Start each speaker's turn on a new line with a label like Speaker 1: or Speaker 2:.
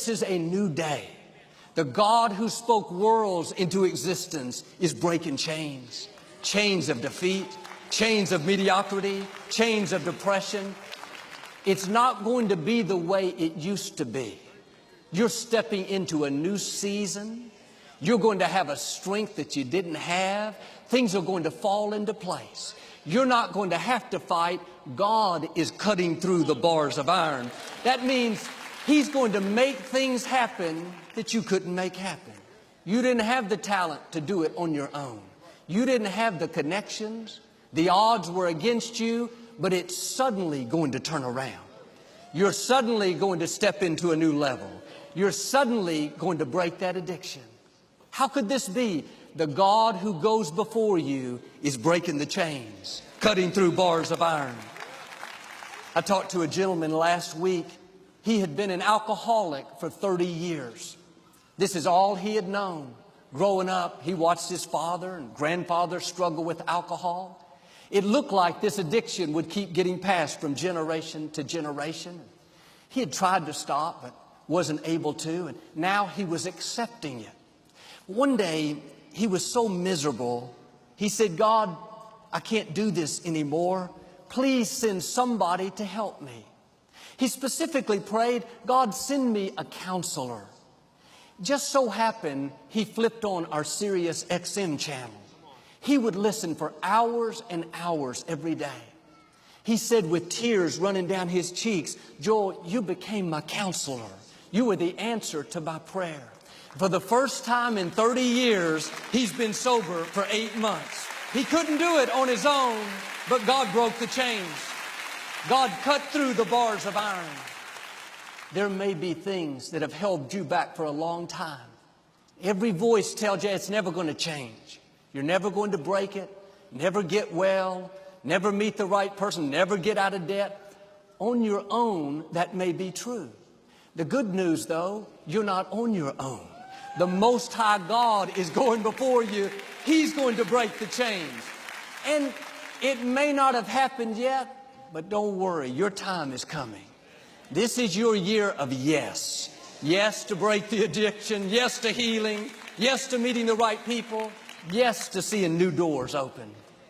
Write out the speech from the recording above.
Speaker 1: This is a new day. The God who spoke worlds into existence is breaking chains. Chains of defeat, chains of mediocrity, chains of depression. It's not going to be the way it used to be. You're stepping into a new season. You're going to have a strength that you didn't have. Things are going to fall into place. You're not going to have to fight. God is cutting through the bars of iron. That means He's going to make things happen that you couldn't make happen. You didn't have the talent to do it on your own. You didn't have the connections. The odds were against you, but it's suddenly going to turn around. You're suddenly going to step into a new level. You're suddenly going to break that addiction. How could this be? The God who goes before you is breaking the chains, cutting through bars of iron. I talked to a gentleman last week. He had been an alcoholic for 30 years. This is all he had known. Growing up, he watched his father and grandfather struggle with alcohol. It looked like this addiction would keep getting passed from generation to generation. He had tried to stop, but wasn't able to, and now he was accepting it. One day, he was so miserable, he said, God, I can't do this anymore. Please send somebody to help me. He specifically prayed, God, send me a counselor. Just so happened, he flipped on our Sirius XM channel. He would listen for hours and hours every day. He said with tears running down his cheeks, Joel, you became my counselor. You were the answer to my prayer. For the first time in 30 years, he's been sober for 8 months. He couldn't do it on his own, but God broke the chains. God cut through the bars of iron. There may be things that have held you back for a long time. Every voice tells you it's never going to change. You're never going to break it, never get well, never meet the right person, never get out of debt. On your own, that may be true. The good news, though, you're not on your own. The Most High God is going before you. He's going to break the chains. And it may not have happened yet, but don't worry, your time is coming. This is your year of yes. Yes to break the addiction. Yes to healing. Yes to meeting the right people. Yes to seeing new doors open.